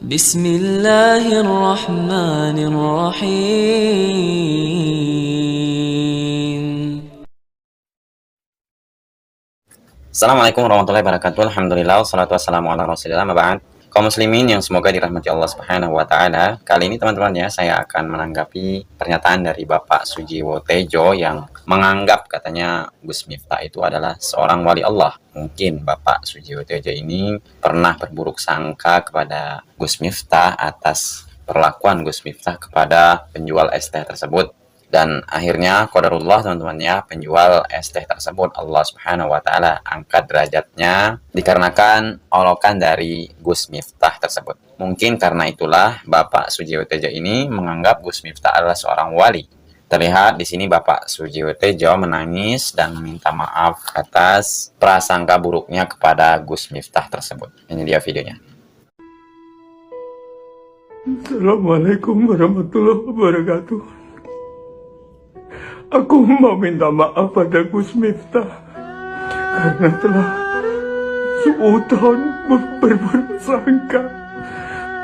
Bismillahirrahmanirrahim. Assalamualaikum warahmatullahi wabarakatuh. Alhamdulillah, wassalatu wassalamu ala rasulillah, maba'ad. Kaum muslimin yang semoga dirahmati Allah subhanahu wa ta'ala, kali ini teman-teman ya, saya akan menanggapi pernyataan dari Bapak Sujiwo Tejo yang menganggap katanya Gus Miftah itu adalah seorang wali Allah. Mungkin Bapak Sujiwo Tejo ini pernah berburuk sangka kepada Gus Miftah atas perlakuan Gus Miftah kepada penjual es teh tersebut. Dan akhirnya qadarullah teman-teman ya, penjual es teh tersebut Allah subhanahu wa ta'ala angkat derajatnya dikarenakan olokan dari Gus Miftah tersebut. Mungkin karena itulah Bapak Sujiwo Tejo ini menganggap Gus Miftah adalah seorang wali. Terlihat di sini Bapak Sujiwo Tejo menangis dan meminta maaf atas prasangka buruknya kepada Gus Miftah tersebut. Ini dia videonya. Assalamualaikum warahmatullahi wabarakatuh. Aku mau minta maaf pada Gus Miftah karena telah suudzon berburuk sangka.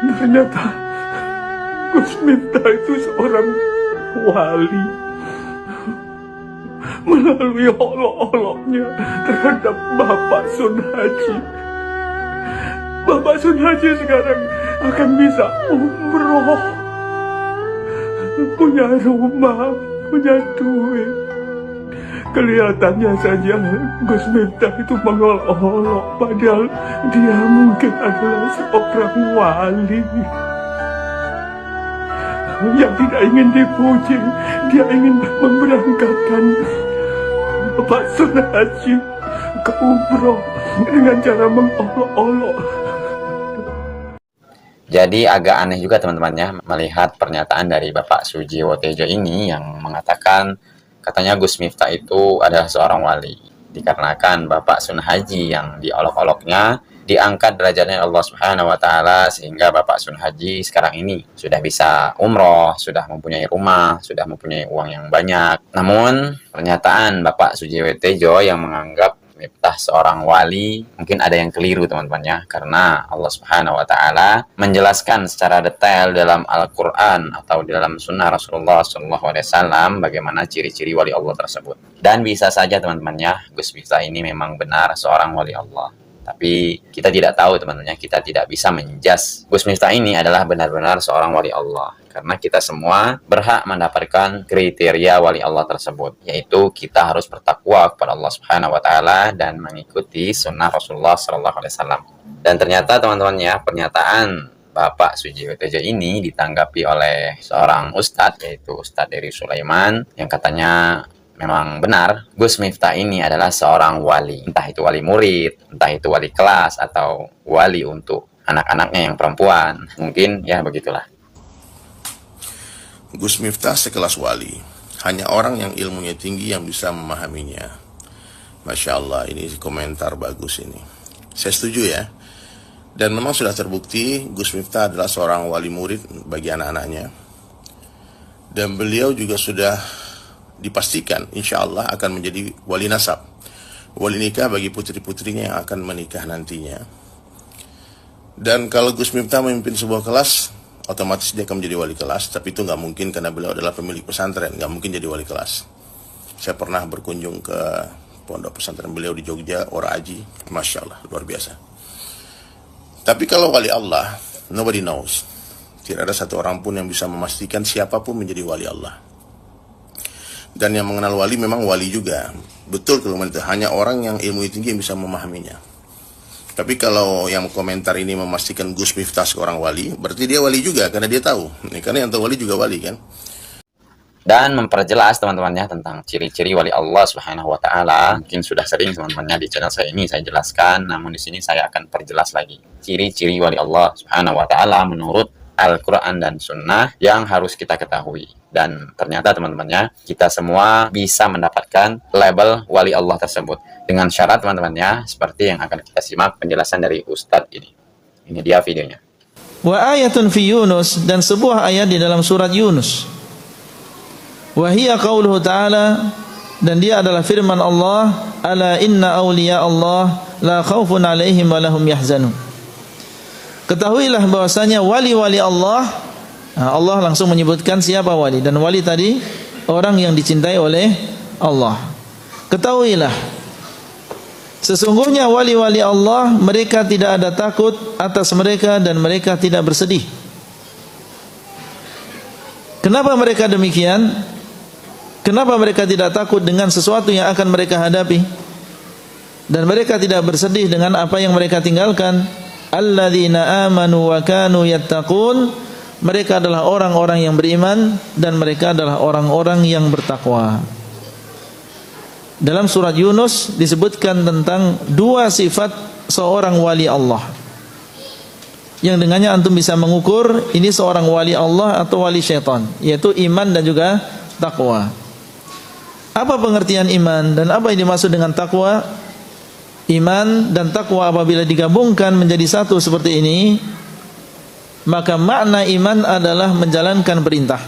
Ternyata Gus Miftah itu seorang wali. Melalui olok-oloknya terhadap Bapak Sun Haji. Bapak Sun Haji sekarang akan bisa umroh, punya rumah, punya duit. Kelihatannya saja Gus Miftah itu mengolok-olok, padahal dia mungkin adalah seorang wali yang tidak ingin dipuji. Dia ingin memberangkatkan Bapak Sun Haji ke umroh dengan cara mengolok-olok. Jadi agak aneh juga teman-teman ya melihat pernyataan dari Bapak Sujiwo Tejo ini yang mengatakan katanya Gus Miftah itu adalah seorang wali. Dikarenakan Bapak Sun Haji yang diolok-oloknya diangkat derajatnya Allah Subhanahu wa ta'ala sehingga Bapak Sun Haji sekarang ini sudah bisa umroh, sudah mempunyai rumah, sudah mempunyai uang yang banyak. Namun pernyataan Bapak Sujiwo Tejo yang menganggap Miftah seorang wali mungkin ada yang keliru teman-teman ya, karena Allah Subhanahu wa ta'ala menjelaskan secara detail dalam Al-Quran atau di dalam sunnah Rasulullah SAW bagaimana ciri-ciri wali Allah tersebut. Dan bisa saja teman-teman ya, Gus Miftah ini memang benar seorang wali Allah, tapi kita tidak tahu teman-teman ya, kita tidak bisa menjas Gus Miftah ini adalah benar-benar seorang wali Allah, karena kita semua berhak mendapatkan kriteria wali Allah tersebut, yaitu kita harus bertakwa kepada Allah Subhanahu wa ta'ala dan mengikuti sunnah Rasulullah SAW. Dan ternyata teman-teman ya, pernyataan Bapak Sujiwo Tejo ini ditanggapi oleh seorang ustadz, yaitu Ustadz Eri Sulaiman, yang katanya memang benar Gus Miftah ini adalah seorang wali, entah itu wali murid, entah itu wali kelas, atau wali untuk anak-anaknya yang perempuan. Mungkin ya begitulah. Gus Miftah sekelas wali, hanya orang yang ilmunya tinggi yang bisa memahaminya. Masya Allah, ini komentar bagus ini. Saya setuju ya. Dan memang sudah terbukti Gus Miftah adalah seorang wali murid bagi anak-anaknya. Dan beliau juga sudah dipastikan insya Allah akan menjadi wali nasab, wali nikah bagi putri-putrinya yang akan menikah nantinya. Dan kalau Gus Miftah memimpin sebuah kelas, otomatis dia akan menjadi wali kelas, tapi itu nggak mungkin karena beliau adalah pemilik pesantren, nggak mungkin jadi wali kelas. Saya pernah berkunjung ke pondok pesantren beliau di Jogja, Ora Aji, Masya Allah, luar biasa. Tapi kalau wali Allah, nobody knows. Tidak ada satu orang pun yang bisa memastikan siapapun menjadi wali Allah. Dan yang mengenal wali memang wali juga. Betul kalau hanya orang yang ilmu tinggi yang bisa memahaminya. Tapi kalau yang komentar ini memastikan Gus Miftah seorang wali, berarti dia wali juga karena dia tahu. Karena yang tahu wali juga wali kan. Dan memperjelas teman-temannya tentang ciri-ciri wali Allah Subhanahu wa ta'ala. Mungkin sudah sering teman-temannya di channel saya ini saya jelaskan, namun di sini saya akan perjelas lagi. Ciri-ciri wali Allah Subhanahu wa ta'ala menurut Al-Quran dan Sunnah yang harus kita ketahui. Dan ternyata teman-temannya, kita semua bisa mendapatkan label wali Allah tersebut. Dengan syarat teman-temannya, seperti yang akan kita simak penjelasan dari Ustadz ini. Ini dia videonya. Wa ayatun fi Yunus, dan sebuah ayat di dalam surat Yunus. Wa hiya qauluhu ta'ala, dan dia adalah firman Allah, ala inna awliya Allah la khaufun alaihim wa lahum yahzanun. Ketahuilah bahwasanya wali-wali Allah, Allah langsung menyebutkan siapa wali, dan wali tadi orang yang dicintai oleh Allah. Ketahuilah sesungguhnya wali-wali Allah, mereka tidak ada takut atas mereka dan mereka tidak bersedih. Kenapa mereka demikian? Kenapa mereka tidak takut dengan sesuatu yang akan mereka hadapi? Dan mereka tidak bersedih dengan apa yang mereka tinggalkan. Alladzina amanu wa kanu yattaqun. Mereka adalah orang-orang yang beriman dan mereka adalah orang-orang yang bertakwa. Dalam surat Yunus disebutkan tentang dua sifat seorang wali Allah, yang dengannya antum bisa mengukur ini seorang wali Allah atau wali syaitan, yaitu iman dan juga takwa. Apa pengertian iman dan apa yang dimaksud dengan takwa? Iman dan takwa apabila digabungkan menjadi satu seperti ini, maka makna iman adalah menjalankan perintah,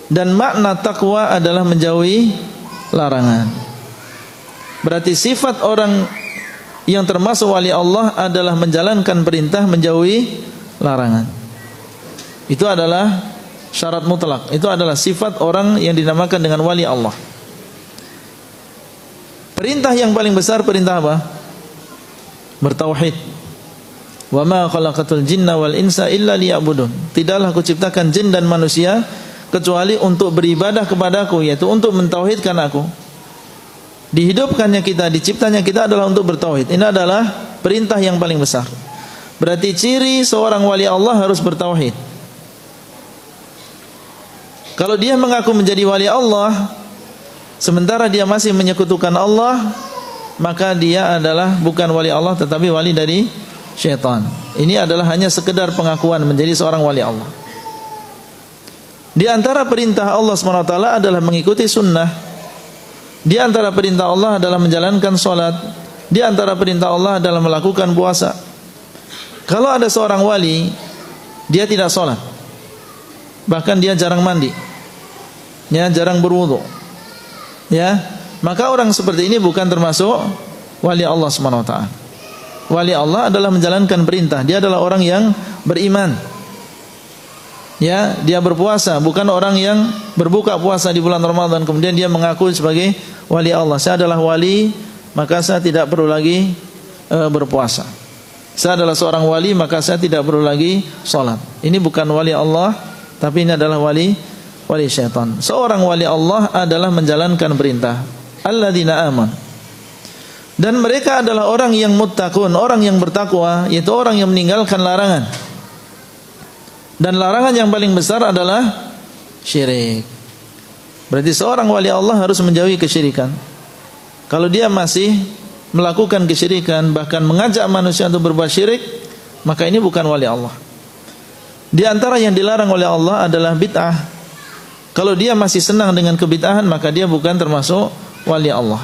dan makna takwa adalah menjauhi larangan. Berarti sifat orang yang termasuk wali Allah adalah menjalankan perintah, menjauhi larangan. Itu adalah syarat mutlak. Itu adalah sifat orang yang dinamakan dengan wali Allah. Perintah yang paling besar perintah apa? Bertauhid. Wa ma khalaqatul jinna wal insa illa liya'budun. Tidaklah aku ciptakan jin dan manusia kecuali untuk beribadah kepadaku, yaitu untuk mentauhidkan aku. Dihidupkannya kita, diciptanya kita adalah untuk bertauhid. Ini adalah perintah yang paling besar. Berarti ciri seorang wali Allah harus bertauhid. Kalau dia mengaku menjadi wali Allah sementara dia masih menyekutukan Allah, maka dia adalah bukan wali Allah tetapi wali dari syaitan. Ini adalah hanya sekedar pengakuan menjadi seorang wali Allah. Di antara perintah Allah SWT adalah mengikuti sunnah. Di antara perintah Allah adalah menjalankan sholat. Di antara perintah Allah adalah melakukan puasa. Kalau ada seorang wali, dia tidak sholat, bahkan dia jarang mandi, ya, jarang berwudu, ya, maka orang seperti ini bukan termasuk wali Allah SWT. Wali Allah adalah menjalankan perintah. Dia adalah orang yang beriman, ya, dia berpuasa, bukan orang yang berbuka puasa di bulan Ramadan kemudian dia mengaku sebagai wali Allah. Saya adalah wali, maka saya tidak perlu lagi berpuasa. Saya adalah seorang wali, maka saya tidak perlu lagi sholat. Ini bukan wali Allah, tapi ini adalah wali syaitan. Seorang wali Allah adalah menjalankan perintah. Alladzina aman. Dan mereka adalah orang yang muttaqun, orang yang bertakwa, yaitu orang yang meninggalkan larangan. Dan larangan yang paling besar adalah syirik. Berarti seorang wali Allah harus menjauhi kesyirikan. Kalau dia masih melakukan kesyirikan, bahkan mengajak manusia untuk berbuat syirik, maka ini bukan wali Allah. Di antara yang dilarang oleh Allah adalah bid'ah. Kalau dia masih senang dengan kebid'ahan, maka dia bukan termasuk wali Allah.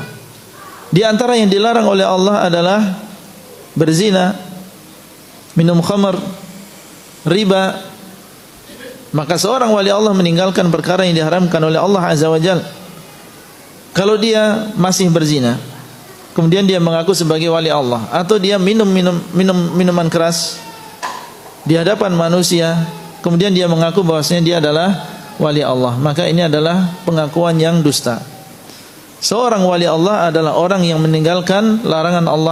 Di antara yang dilarang oleh Allah adalah berzina, minum khamr, riba. Maka seorang wali Allah meninggalkan perkara yang diharamkan oleh Allah Azza wa Jalla. Kalau dia masih berzina, kemudian dia mengaku sebagai wali Allah, atau dia minum minuman keras di hadapan manusia, kemudian dia mengaku bahwasanya dia adalah wali Allah, maka ini adalah pengakuan yang dusta. Seorang wali Allah adalah orang yang meninggalkan larangan Allah.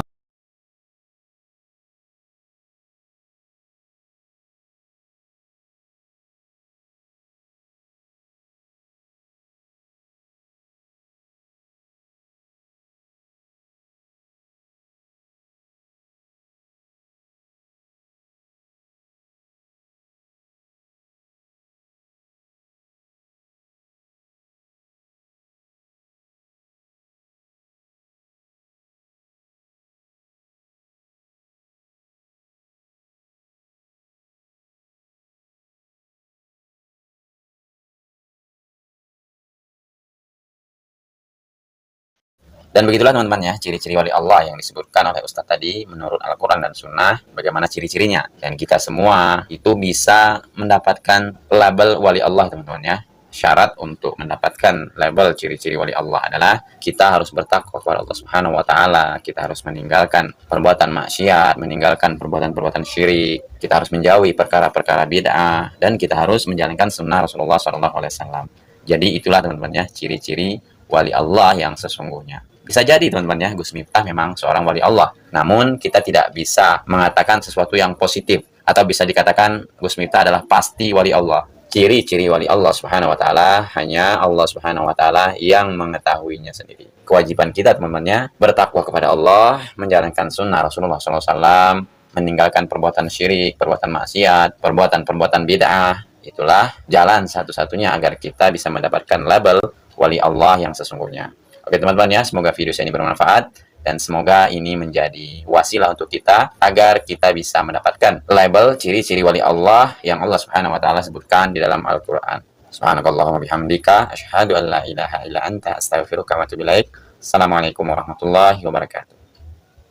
Dan begitulah teman-teman ya, ciri-ciri wali Allah yang disebutkan oleh Ustadz tadi menurut Al-Quran dan Sunnah, bagaimana ciri-cirinya. Dan kita semua itu bisa mendapatkan label wali Allah teman-teman ya. syarat untuk mendapatkan label ciri-ciri wali Allah adalah kita harus bertakwa kepada Allah Subhanahu wa taala, kita harus meninggalkan perbuatan maksiat, meninggalkan perbuatan-perbuatan syirik, kita harus menjauhi perkara-perkara bid'ah, dan kita harus menjalankan sunnah Rasulullah SAW. Jadi itulah teman-teman ya ciri-ciri wali Allah yang sesungguhnya. Bisa jadi teman-teman ya Gus Miftah memang seorang wali Allah, namun kita tidak bisa mengatakan sesuatu yang positif atau bisa dikatakan Gus Miftah adalah pasti wali Allah. Ciri-ciri wali Allah Subhanahu wa taala hanya Allah Subhanahu wa taala yang mengetahuinya sendiri. Kewajiban kita teman-teman bertakwa kepada Allah, menjalankan sunnah Rasulullah SAW, meninggalkan perbuatan syirik, perbuatan maksiat, perbuatan-perbuatan bid'ah. Itulah jalan satu-satunya agar kita bisa mendapatkan label wali Allah yang sesungguhnya. Oke teman-teman ya, semoga video saya ini bermanfaat. Dan semoga ini menjadi wasilah untuk kita agar kita bisa mendapatkan label ciri-ciri wali Allah yang Allah Subhanahu wa taala sebutkan di dalam Al-Qur'an. Subhanakallahumma bihamdika asyhadu an la ilaha illa anta astaghfiruka wa atubu ilaik. Assalamualaikum warahmatullahi wabarakatuh.